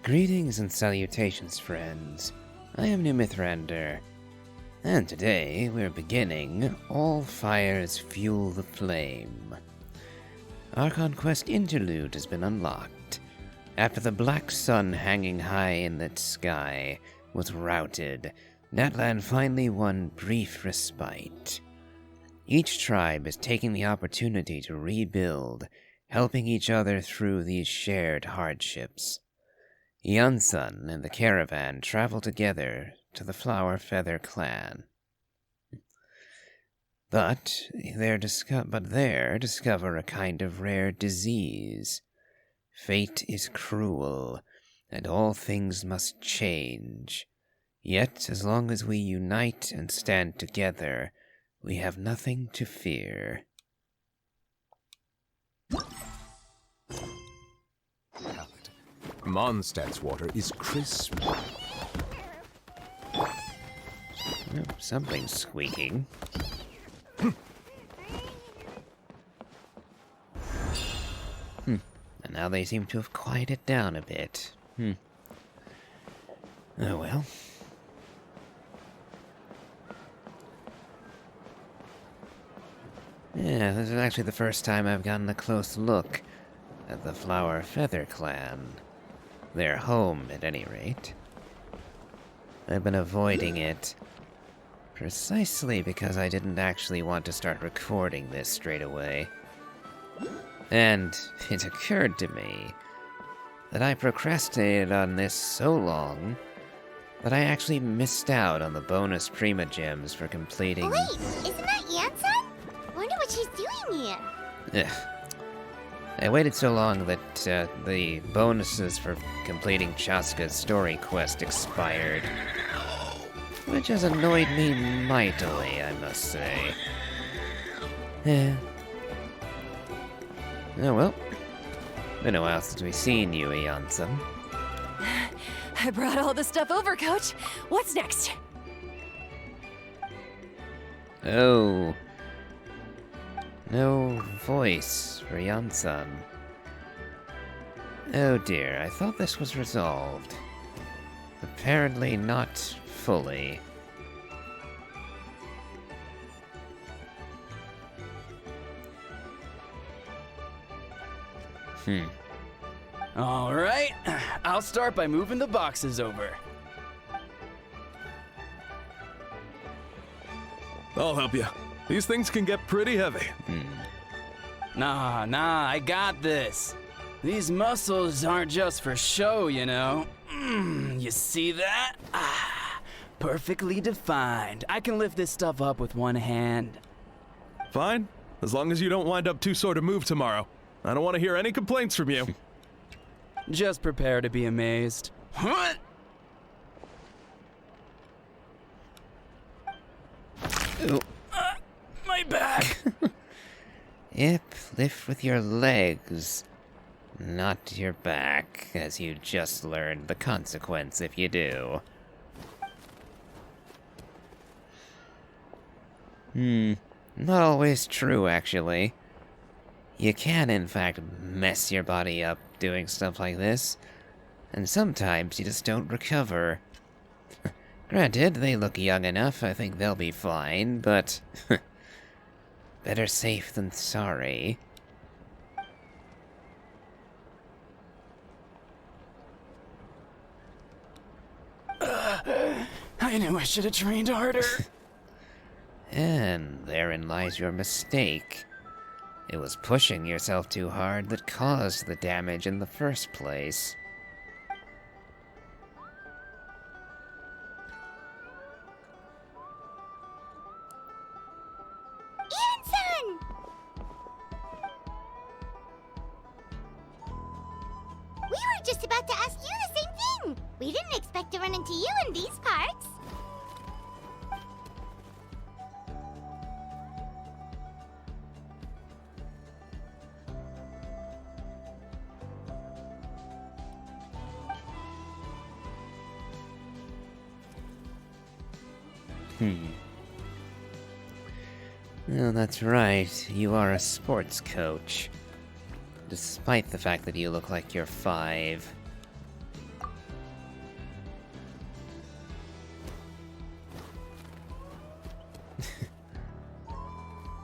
Greetings and salutations, friends. I am New Mithrander, and today we're beginning All Fires Fuel the Flame. Our conquest Interlude has been unlocked, after the black sun hanging high in the sky was routed. Natlan finally won brief respite. Each tribe is taking the opportunity to rebuild, helping each other through these shared hardships. Yunsun and the caravan travel together to the Flower Feather clan. But there discover a kind of rare disease. Fate is cruel, and all things must change. Yet, as long as we unite and stand together, we have nothing to fear. Mondstadt's water is crisp. Oh, something's squeaking. And now they seem to have quieted down a bit. Oh well. Yeah, this is actually the first time I've gotten a close look at the Flower Feather clan. Their home, at any rate. I've been avoiding it precisely because I didn't actually want to start recording this straight away. And it occurred to me that I procrastinated on this so long that I actually missed out on the bonus Prima Gems for completing... Wait, isn't that Yansan? Wonder what she's doing here. Ugh. I waited so long that the bonuses for completing Chaska's story quest expired. Which has annoyed me mightily, I must say. Yeah. Oh well. Been a while since we've seen you, Yansan. I brought all the stuff over, Coach. What's next? Oh. No voice for Yansan. Oh dear, I thought this was resolved. Apparently not fully. Alright, I'll start by moving the boxes over. I'll help you. These things can get pretty heavy. Nah, I got this. These muscles aren't just for show, you know. You see that? Perfectly defined. I can lift this stuff up with one hand. Fine, as long as you don't wind up too sore to move tomorrow. I don't want to hear any complaints from you. Just prepare to be amazed. What? Oh. My back! Yep, lift with your legs, not your back, as you just learned the consequence if you do. Not always true, actually. You can, in fact, mess your body up doing stuff like this, and sometimes you just don't recover. Granted, they look young enough, I think they'll be fine, but... better safe than sorry. I knew I should have trained harder. And therein lies your mistake. It was pushing yourself too hard that caused the damage in the first place. Yansan! We were just about to ask you the same thing. We didn't expect to run into you in these parts. Oh, that's right. You are a sports coach. Despite the fact that you look like you're 5.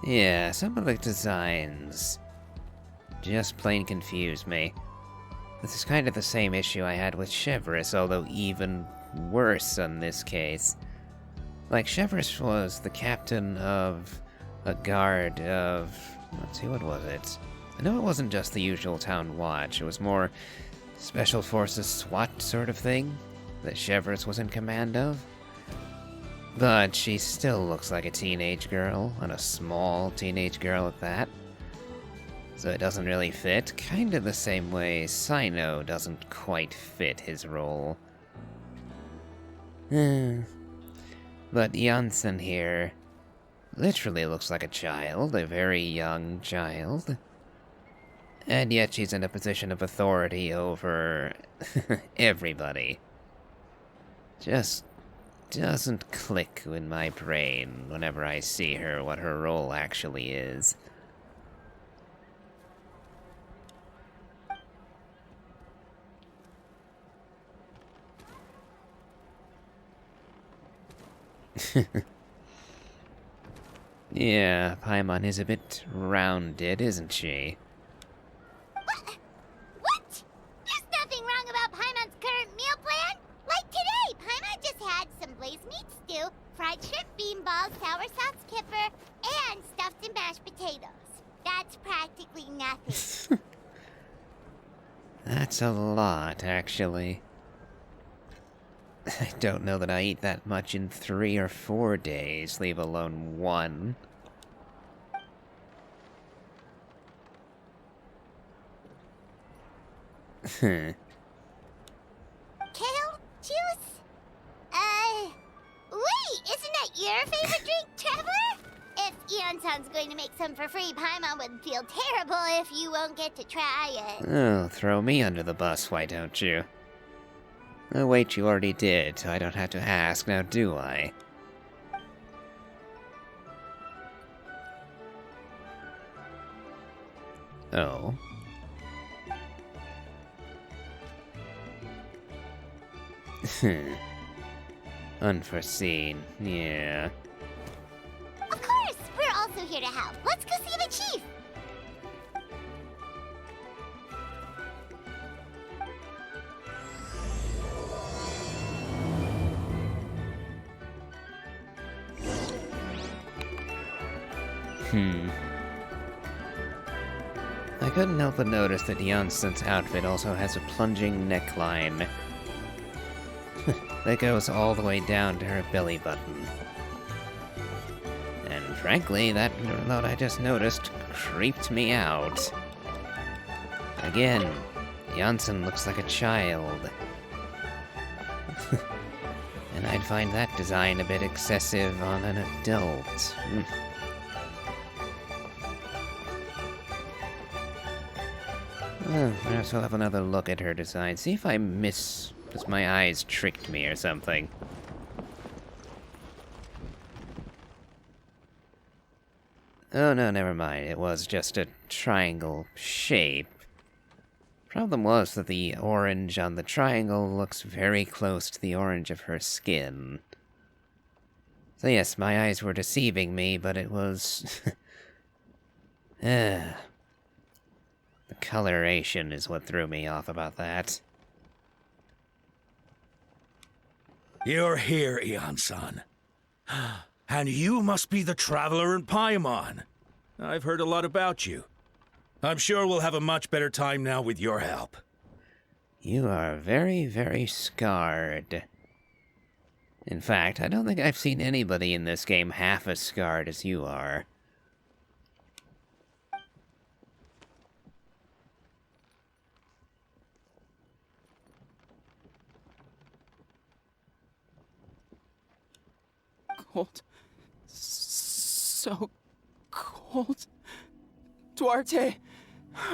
Yeah, some of the designs just plain confuse me. This is kind of the same issue I had with Chevreuse, although even worse in this case. Like, Chevreuse was the captain of a guard of... let's see, what was it? I know it wasn't just the usual town watch, it was more Special Forces SWAT sort of thing that Chevreuse was in command of. But she still looks like a teenage girl, and a small teenage girl at that. So it doesn't really fit, kind of the same way Sino doesn't quite fit his role. But Janssen here literally looks like a child, a very young child. And yet she's in a position of authority over everybody. Just doesn't click in my brain whenever I see her what her role actually is. Yeah, Paimon is a bit rounded, isn't she? What? There's nothing wrong about Paimon's current meal plan. Like today, Paimon just had some blazed meat stew, fried shrimp bean balls, sour sauce kipper, and stuffed and mashed potatoes. That's practically nothing. That's a lot, actually. I don't know that I eat that much in 3 or 4 days, leave alone 1. Kale juice? Wait, isn't that your favorite drink, Traveler? If Eon-san's going to make some for free, Paimon would feel terrible if you won't get to try it. Oh, throw me under the bus, why don't you? Oh wait, you already did, so I don't have to ask, now do I? Oh. Unforeseen, yeah. Of course, we're also here to help. Let's go see the chief. I couldn't help but notice that Janssen's outfit also has a plunging neckline that goes all the way down to her belly button. And frankly, that I just noticed creeped me out. Again, Janssen looks like a child. And I'd find that design a bit excessive on an adult. Perhaps I'll have another look at her design, see if I miss... Because my eyes tricked me or something. Oh no, never mind. It was just a triangle shape. Problem was that the orange on the triangle looks very close to the orange of her skin. So yes, my eyes were deceiving me, but it was... The coloration is what threw me off about that. You're here, Eon-san. And you must be the traveler in Paimon. I've heard a lot about you. I'm sure we'll have a much better time now with your help. You are very, very scarred. In fact, I don't think I've seen anybody in this game half as scarred as you are. Cold. So cold. Duarte,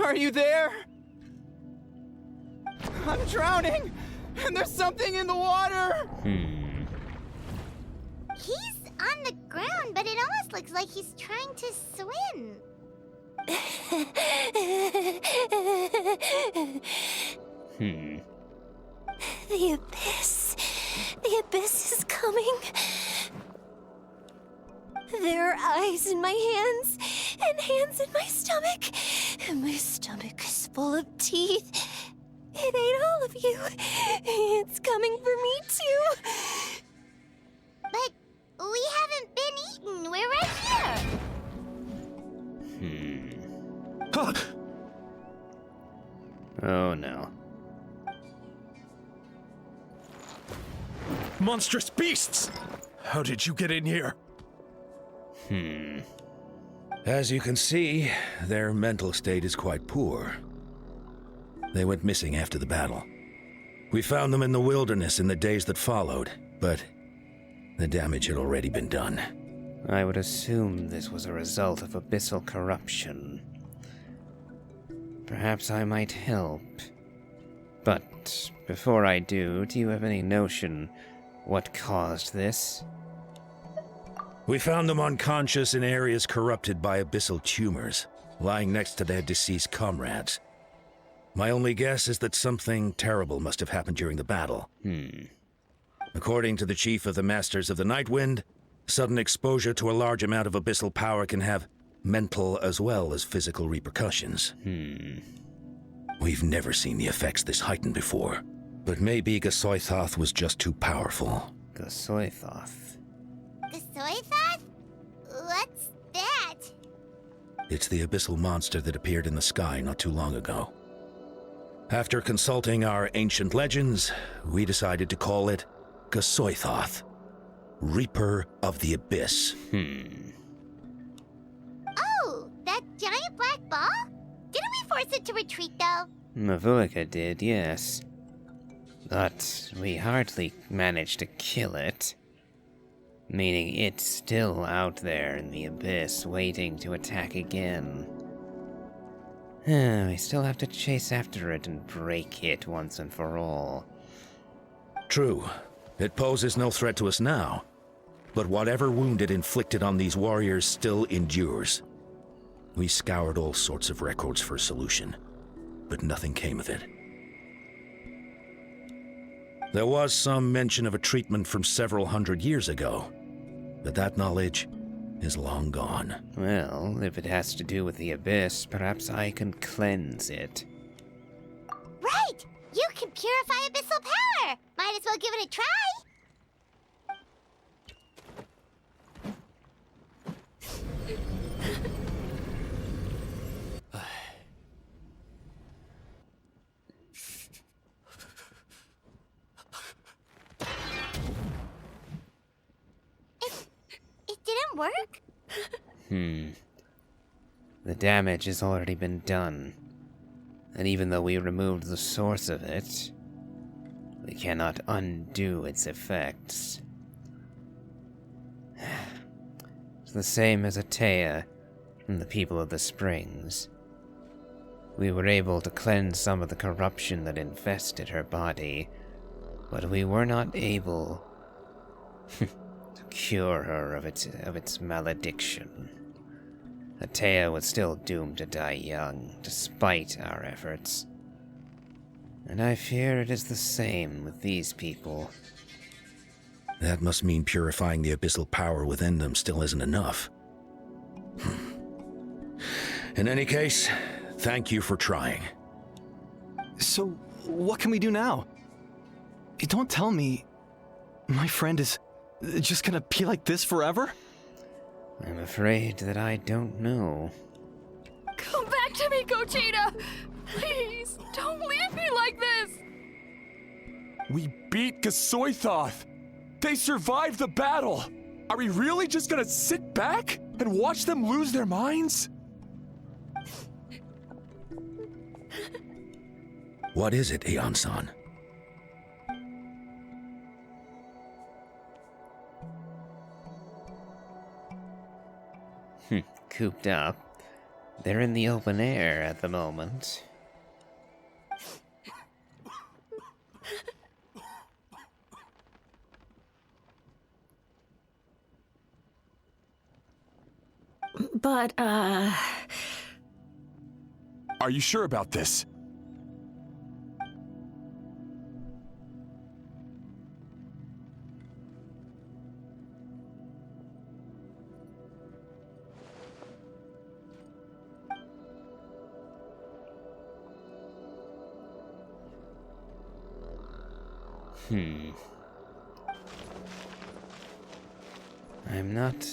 are you there? I'm drowning, and there's something in the water! He's on the ground, but it almost looks like he's trying to swim. The abyss. The abyss is coming. There are eyes in my hands, and hands in my stomach, and my stomach is full of teeth. It ate all of you. It's coming for me too. But we haven't been eaten. We're right here. Oh no. Monstrous beasts! How did you get in here? As you can see, their mental state is quite poor. They went missing after the battle. We found them in the wilderness in the days that followed, but the damage had already been done. I would assume this was a result of abyssal corruption. Perhaps I might help. But before I do you have any notion what caused this? We found them unconscious in areas corrupted by abyssal tumors, lying next to their deceased comrades. My only guess is that something terrible must have happened during the battle. According to the chief of the Masters of the Nightwind, sudden exposure to a large amount of abyssal power can have mental as well as physical repercussions. We've never seen the effects this heightened before, but maybe Gasoithoth was just too powerful. Gasoithoth. Gasoithoth? What's that? It's the abyssal monster that appeared in the sky not too long ago. After consulting our ancient legends, we decided to call it Gasoithoth, Reaper of the Abyss. Oh, that giant black ball? Didn't we force it to retreat, though? Mavulika did, yes. But we hardly managed to kill it. Meaning it's still out there in the abyss, waiting to attack again. We still have to chase after it and break it once and for all. True, it poses no threat to us now, but whatever wound it inflicted on these warriors still endures. We scoured all sorts of records for a solution, but nothing came of it. There was some mention of a treatment from several hundred years ago, but that knowledge is long gone. Well, if it has to do with the abyss, perhaps I can cleanse it. Right! You can purify abyssal power! Might as well give it a try! It didn't work? The damage has already been done. And even though we removed the source of it, we cannot undo its effects. It's the same as Atea and the people of the Springs. We were able to cleanse some of the corruption that infested her body, but we were not able to cure her of its malediction. Atea was still doomed to die young, despite our efforts. And I fear it is the same with these people. That must mean purifying the abyssal power within them still isn't enough. In any case, thank you for trying. So, what can we do now? Don't tell me my friend is just gonna be like this forever? I'm afraid that I don't know. Come back to me, Gogeta! Please, don't leave me like this! We beat Gasoithoth! They survived the battle! Are we really just gonna sit back and watch them lose their minds? What is it, Aeon-san? Cooped up. They're in the open air at the moment. But, Are you sure about this? I'm not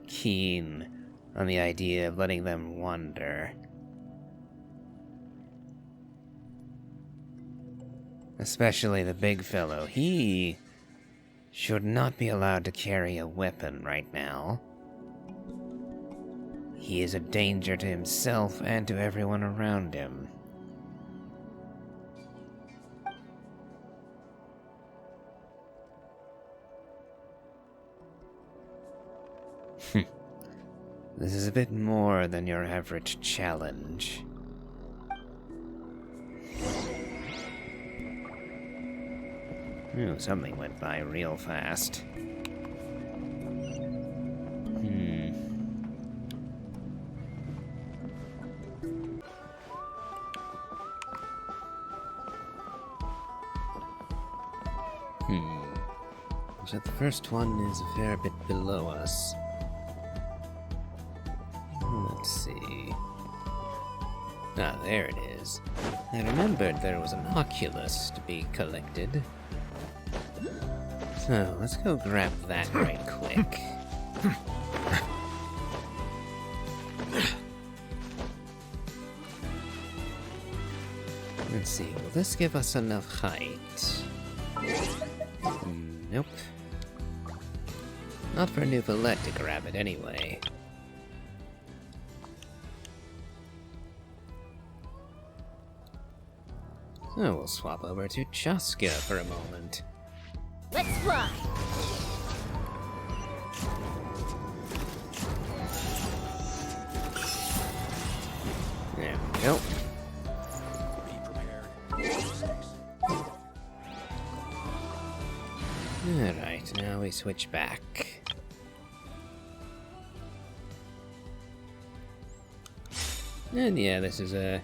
keen on the idea of letting them wander. Especially the big fellow. He should not be allowed to carry a weapon right now. He is a danger to himself and to everyone around him. This is a bit more than your average challenge. Ooh, something went by real fast. So the first one is a fair bit below us. Let's see. Ah, there it is. I remembered there was an oculus to be collected. So, let's go grab that right quick. Let's see, will this give us enough height? Nope. Not for New Villette to grab it anyway. So we'll swap over to Chaska for a moment. Let's fly. There we go. Alright, now we switch back. And yeah, this is a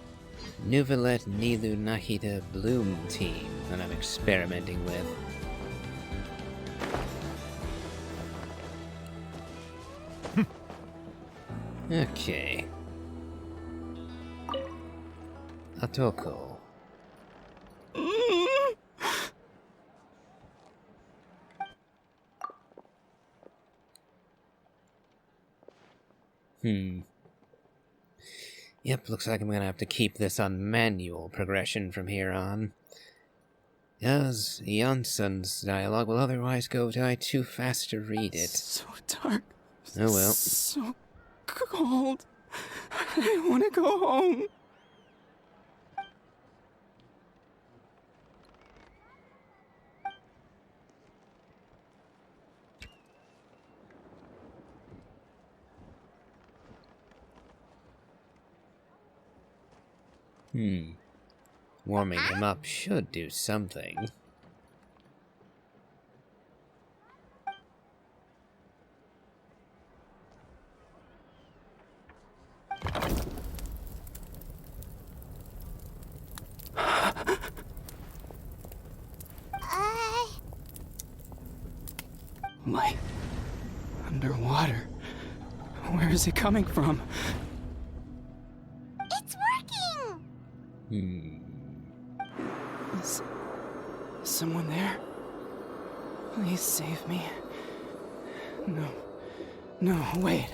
Nuvalet Nilu Nahida Bloom team that I'm experimenting with. Okay. Atoko. Yep, looks like I'm gonna have to keep this on manual progression from here on. As Jansson's dialogue will otherwise go die too fast to read it. So dark. Oh well. So cold. I want to go home. Warming them up should do something. Light. Underwater. Where is it coming from? It's working! Is someone there? Please save me. No. No, wait.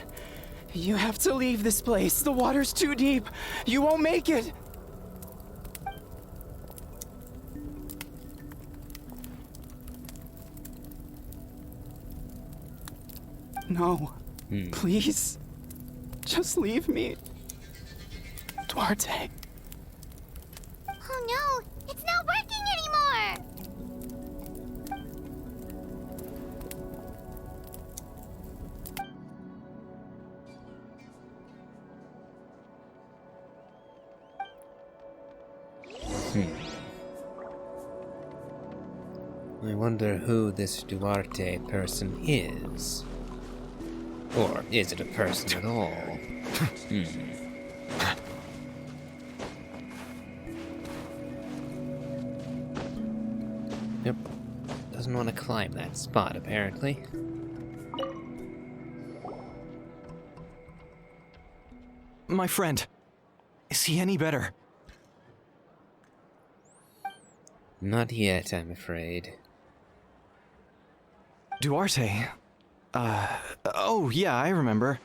You have to leave this place. The water's too deep. You won't make it. No. Please. Just leave me. Duarte. Oh no, it's not working anymore! I wonder who this Duarte person is. Or is it a person at all? Yep. Doesn't want to climb that spot, apparently. My friend. Is he any better? Not yet, I'm afraid. Duarte. Oh, yeah, I remember.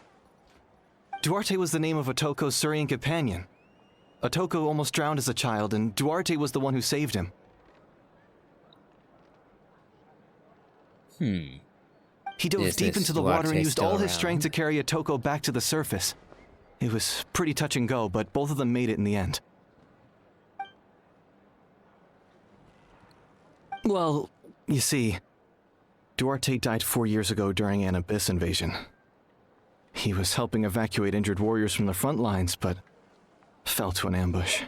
Duarte was the name of Otoko's Surian companion. Otoko almost drowned as a child, and Duarte was the one who saved him. He dove Is deep this into the water and Duarte used still all his strength to around? carry Otoko back to the surface. It was pretty touch and go, but both of them made it in the end. Well, you see, Duarte died 4 years ago during an abyss invasion. He was helping evacuate injured warriors from the front lines, but fell to an ambush.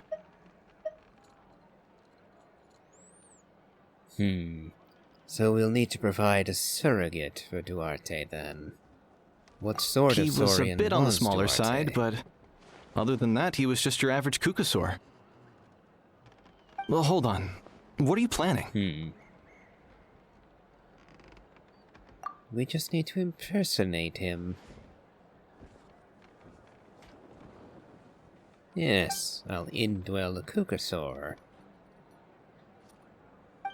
So we'll need to provide a surrogate for Duarte then. What sort He of Saurian was a bit on the was smaller Duarte? side, but other than that, he was just your average Kukasaur. Well, hold on. What are you planning? We just need to impersonate him. Yes, I'll indwell the Kukasaur.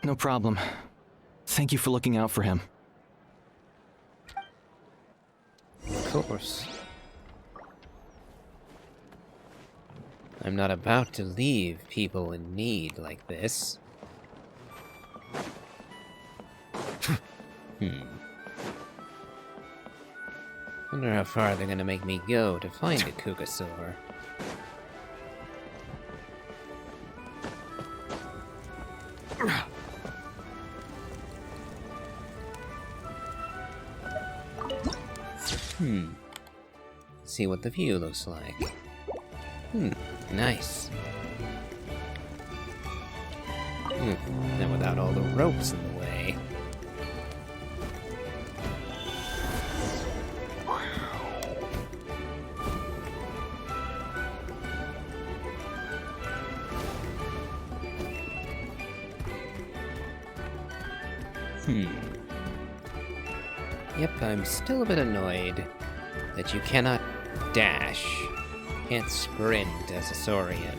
No problem. Thank you for looking out for him. Of course. I'm not about to leave people in need like this. Wonder how far they're gonna make me go to find a Kukasaur. See what the view looks like. Nice. And without all the ropes in the way. Yep, I'm still a bit annoyed that you cannot dash. Can't sprint as a Saurian.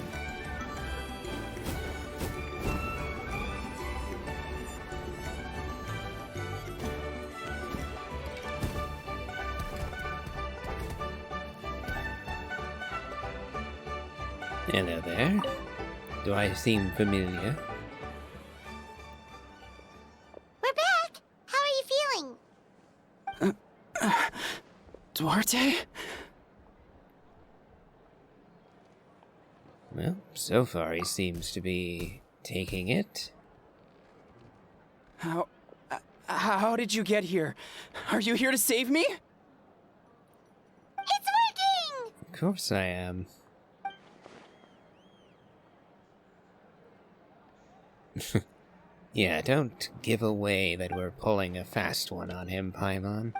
Hello there. Do I seem familiar? We're back! How are you feeling? Duarte? Well, so far he seems to be taking it. How did you get here? Are you here to save me? It's working! Of course I am. Yeah, don't give away that we're pulling a fast one on him, Paimon.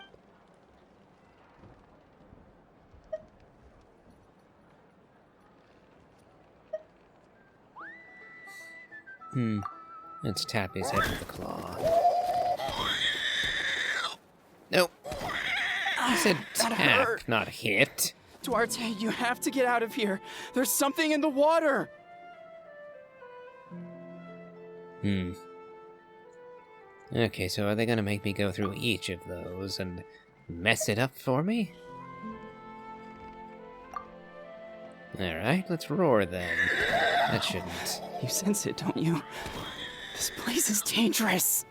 Let's tap his head with the claw. Nope. I said That tap, hurt. not hit. Duarte, you have to get out of here. There's something in the water. Okay, so are they gonna make me go through each of those and mess it up for me? Alright, let's roar then. That shouldn't. You sense it, don't you? This place is dangerous.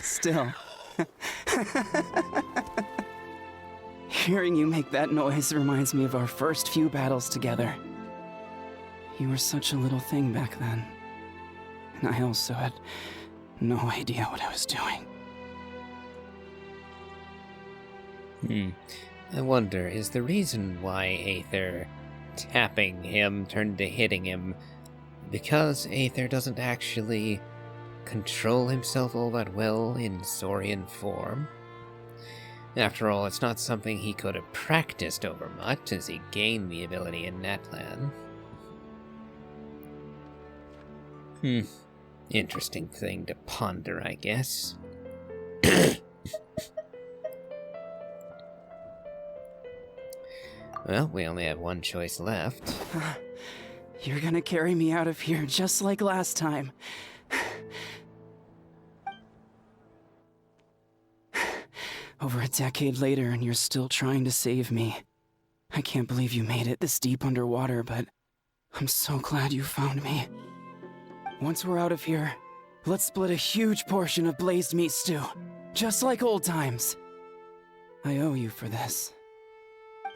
Still. Hearing you make that noise reminds me of our first few battles together. You were such a little thing back then. And I also had no idea what I was doing. I wonder, is the reason why Aether tapping him turned to hitting him because Aether doesn't actually control himself all that well in Saurian form? After all, it's not something he could have practiced over much as he gained the ability in Natlan. Interesting thing to ponder, I guess. Well, we only have one choice left. You're gonna carry me out of here just like last time. Over a decade later, and you're still trying to save me. I can't believe you made it this deep underwater, but I'm so glad you found me. Once we're out of here, let's split a huge portion of blazed meat stew, just like old times. I owe you for this.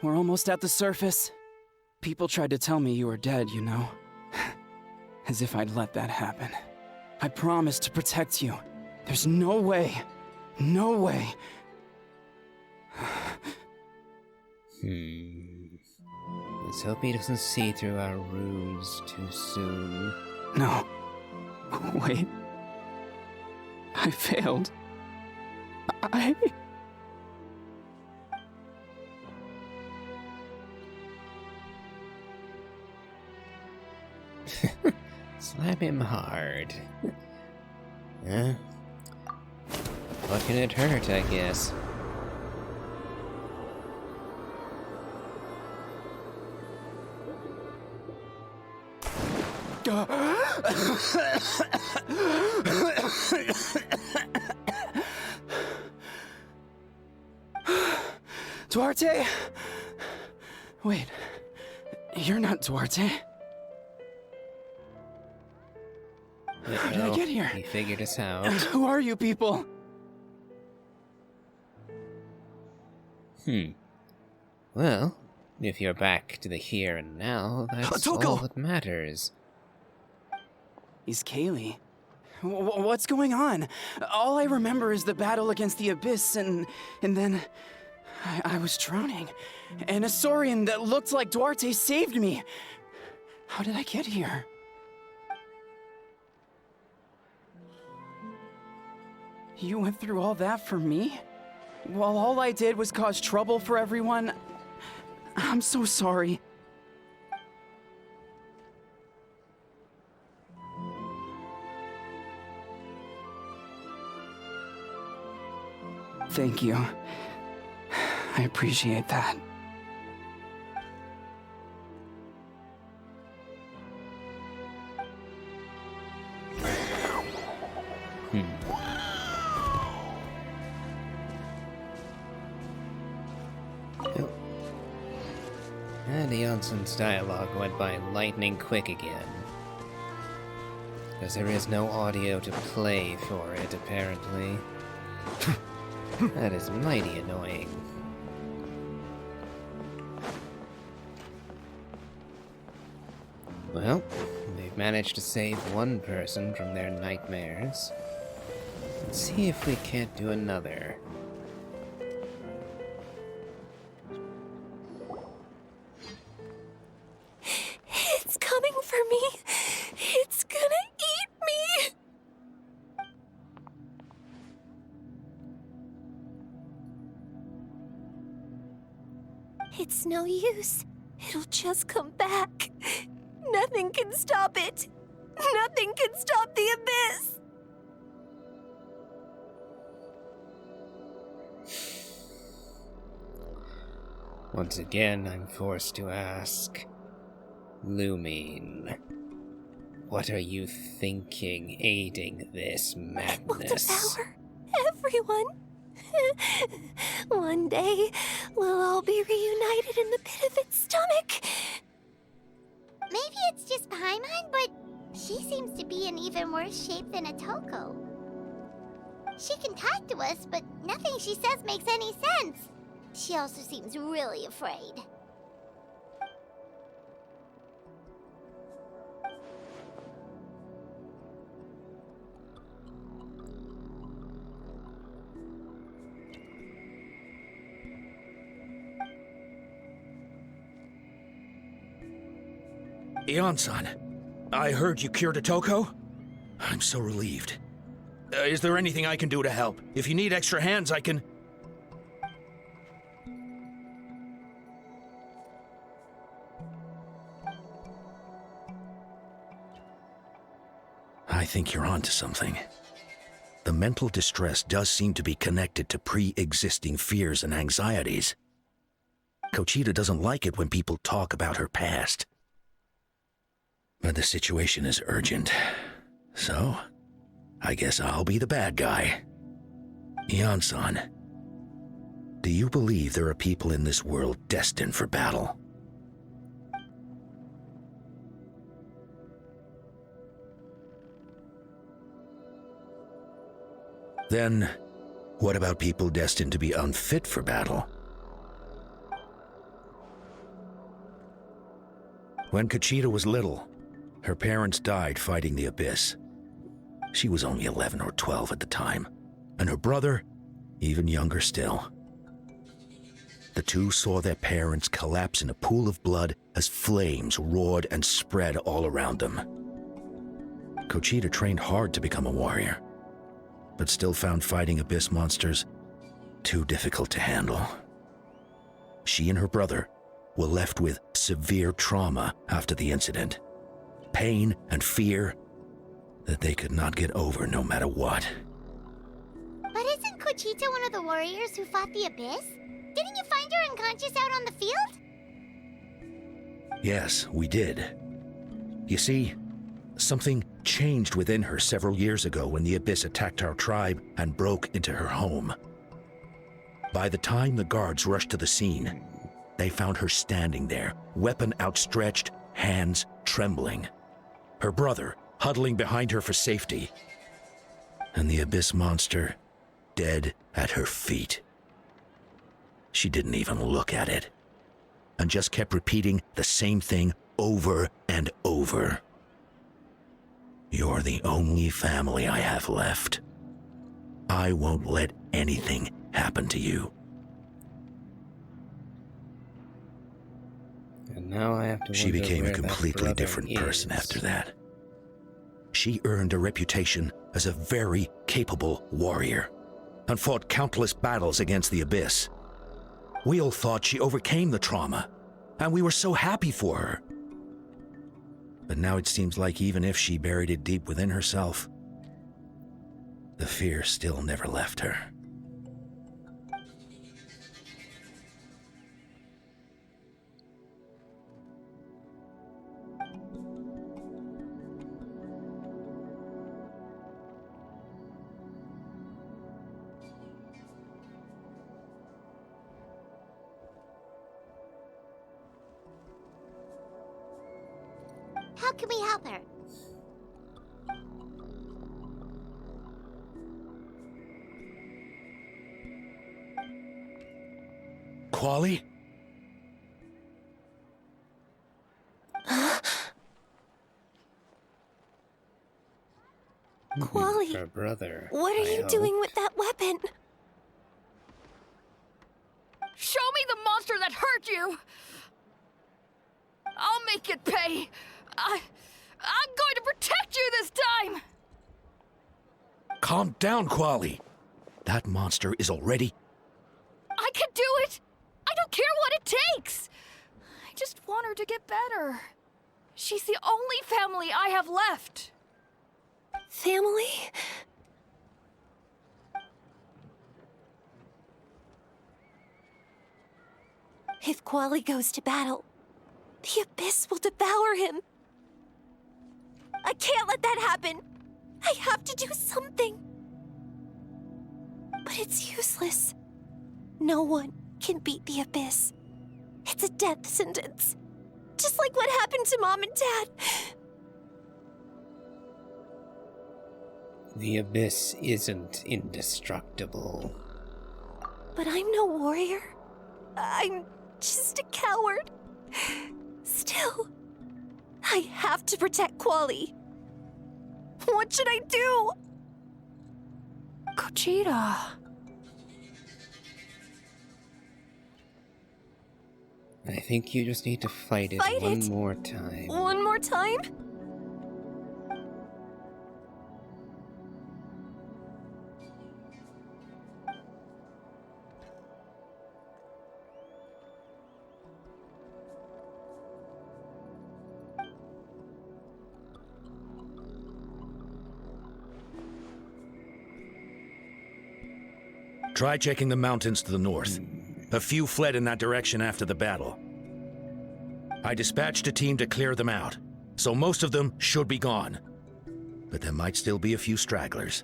We're almost at the surface. People tried to tell me you were dead, you know. As if I'd let that happen. I promised to protect you. There's no way. No way. Let's hope he doesn't see through our ruse too soon. No. Wait. I failed. I... Slap him hard. Huh? What can it hurt, I guess? Duarte? Wait, you're not Duarte. How did I get here? He figured us out. Who are you people? Well, if you're back to the here and now, that's all that matters. He's Kaylee. What's going on? All I remember is the battle against the Abyss, and then I was drowning. And a Saurian that looked like Duarte saved me. How did I get here? You went through all that for me? While all I did was cause trouble for everyone? I'm so sorry. Thank you. I appreciate that. And Janssen's dialogue went by lightning quick again. Because there is no audio to play for it, apparently. That is mighty annoying. Well, they've managed to save one person from their nightmares. Let's see if we can't do another. It's coming for me. It's gonna eat me. It's no use. It'll just come back. Nothing can stop it. Nothing can stop the abyss. Once again, I'm forced to ask, Lumine, what are you thinking aiding this It will madness? devour everyone. One day, we'll all be reunited in the pit of its stomach. Maybe it's just Paimon, but she seems to be in even worse shape than Atoko. She can talk to us, but nothing she says makes any sense. She also seems really afraid. Ian-san, I heard you cured Atoko? I'm so relieved. Is there anything I can do to help? If you need extra hands, I can... I think you're onto something. The mental distress does seem to be connected to pre-existing fears and anxieties. Kochita doesn't like it when people talk about her past. But the situation is urgent. So, I guess I'll be the bad guy. Ian-san, Do you believe there are people in this world destined for battle? Then, what about people destined to be unfit for battle? When Conchita was little, her parents died fighting the Abyss. She was only 11 or 12 at the time, and her brother, even younger still. The two saw their parents collapse in a pool of blood as flames roared and spread all around them. Conchita trained hard to become a warrior, but still found fighting Abyss monsters too difficult to handle. She and her brother were left with severe trauma after the incident, pain and fear that they could not get over no matter what. But isn't Conchita one of the warriors who fought the Abyss? Didn't you find her unconscious out on the field? Yes, we did. You see, something changed within her several years ago when the Abyss attacked our tribe and broke into her home. By the time the guards rushed to the scene, they found her standing there, weapon outstretched, hands trembling. Her brother huddling behind her for safety, and the Abyss monster dead at her feet. She didn't even look at it, and just kept repeating the same thing over and over. You're the only family I have left. I won't let anything happen to you. And now I have to She wonder became a where that completely brother different person is. after that. She earned a reputation as a very capable warrior and fought countless battles against the Abyss. We all thought she overcame the trauma, and we were so happy for her. But now it seems like even if she buried it deep within herself, the fear still never left her. How can we help her? Quali? Quali, Her brother. what are I you hope. doing with that weapon? Show me the monster that hurt you! I'll make it pay! I'm going to protect you this time! Calm down, Quali. That monster is already... I can do it! I don't care what it takes! I just want her to get better. She's the only family I have left. Family? If Quali goes to battle, the Abyss will devour him. I can't let that happen. I have to do something. But it's useless. No one can beat the Abyss. It's a death sentence. Just like what happened to Mom and Dad. The Abyss isn't indestructible. But I'm no warrior. I'm just a coward. Still, I have to protect Quali. What should I do? Conchita. I think you just need to fight it Fight one it? more time. One more time? Try checking the mountains to the north. A few fled in that direction after the battle. I dispatched a team to clear them out, so most of them should be gone. But there might still be a few stragglers.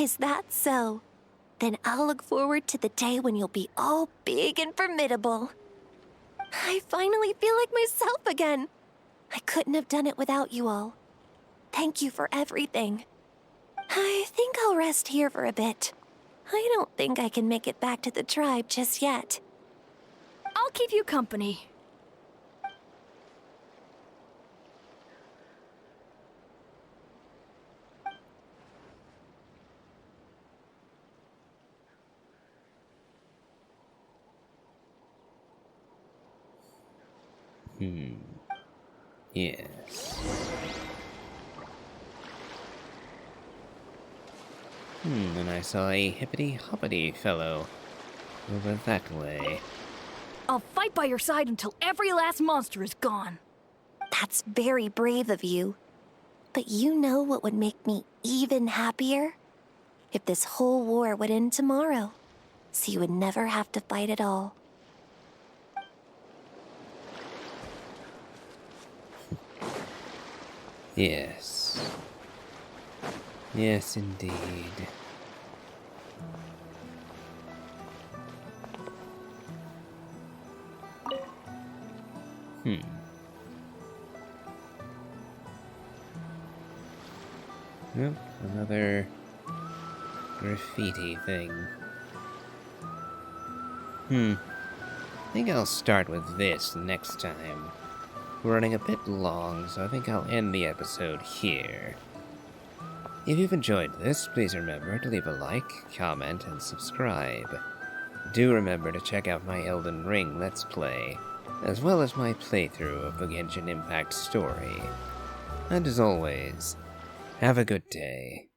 Is that so? Then I'll look forward to the day when you'll be all big and formidable. I finally feel like myself again. I couldn't have done it without you all. Thank you for everything. I think I'll rest here for a bit. I don't think I can make it back to the tribe just yet. I'll keep you company. Yes. And I saw a hippity-hoppity fellow over that way. I'll fight by your side until every last monster is gone. That's very brave of you. But you know what would make me even happier? If this whole war would end tomorrow, so you would never have to fight at all. Yes. Yes, indeed. Nope, another graffiti thing. I think I'll start with this next time. We're running a bit long, so I think I'll end the episode here. If you've enjoyed this, please remember to leave a like, comment, and subscribe. Do remember to check out my Elden Ring Let's Play, as well as my playthrough of the Genshin Impact story. And as always, have a good day.